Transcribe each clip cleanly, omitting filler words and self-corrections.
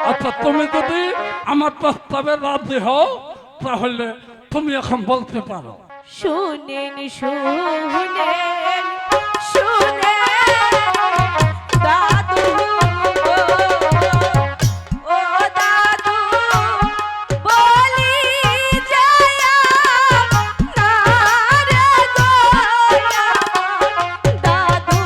আচ্ছা, তুমি যদি আমার প্রস্তাবে রাজি হও তাহলে তুমি এখন বলতে পারো। শুনেন শুনেন শুনে দাদু গো, ও দাদু বলি যায় না রে গো, দাদু দাদু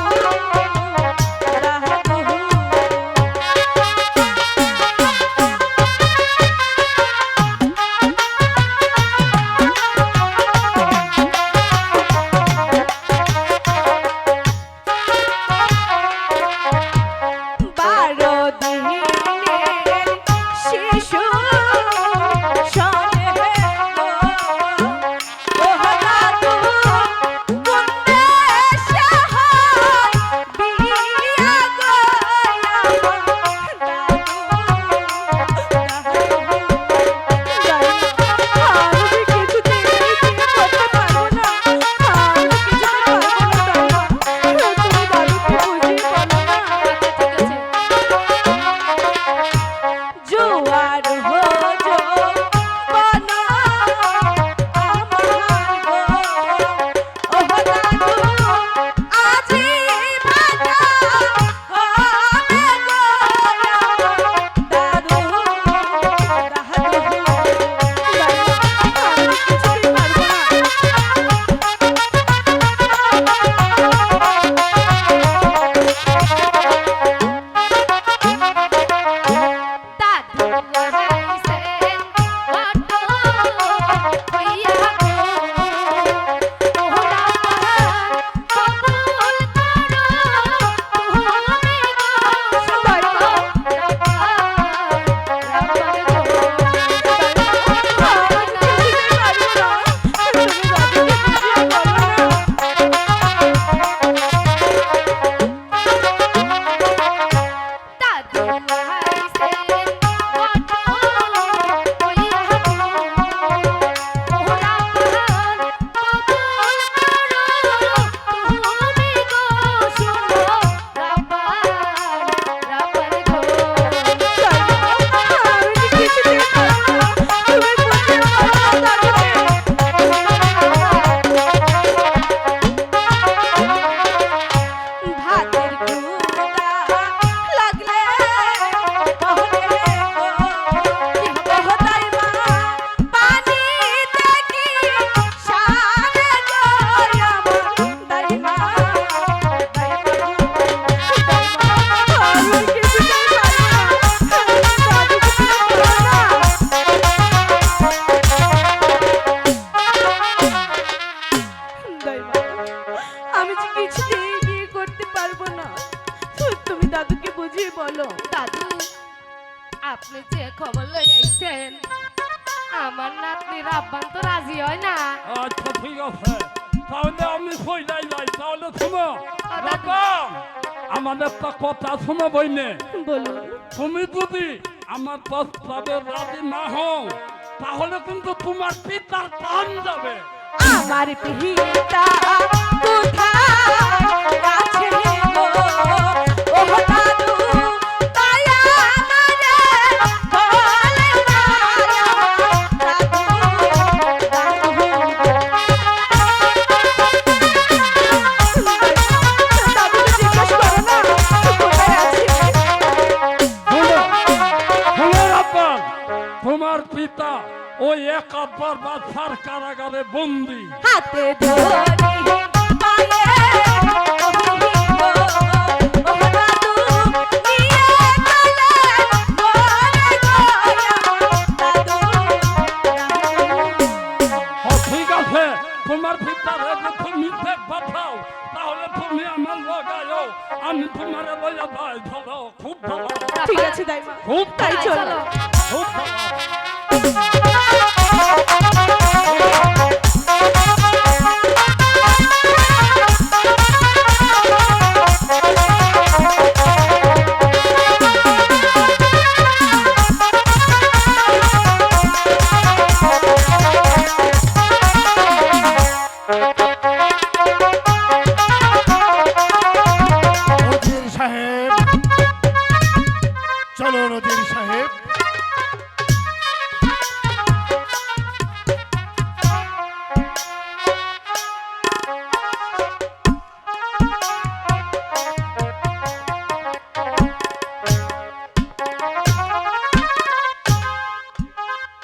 আমি যে কিছুতেই বিয়ে করতে পারবো না, তুমি দাদুকে বুঝিয়ে বলো। দাদু, আপনি যে খবর লই আইছেন আমার নাতনির আব্বান তো রাজি হয় না। আচ্ছা ঠিক আছে, তাহলে আমি কইলাই যাই। তাহলে শোনো বাবা, আমার একটা কথা শোনো বইনে। বলুন। তুমি যদি আমার প্রস্তাবে রাজি না হও তাহলে কিন্তু তোমার পিতার প্রাণ যাবে। আমার পিতা কোথায় আছে গো, ও দাদু তাই আমারে বলে না, দাদু দাদু দাদুকে জিজ্ঞাসা করো না কোথায় আছে। তোমার পিতা ওই এক আব্বার বাচ্চার কারাগারে বন্দী। হাতে ধরি পায়ে কহিব, ও দাদু নিয়ে গেলে মরে গো দাদু। ঠিক আছে, তোমার পিতার যদি তুমি পাঠাও তাহলে তুমি আমার লাগাও, আমি তোমার লইয়া যাই। চলো, খুব ভালো। ঠিক আছে দাইমা, খুব তাই চলো। খুব ভালো। চলো নদীর সাহেব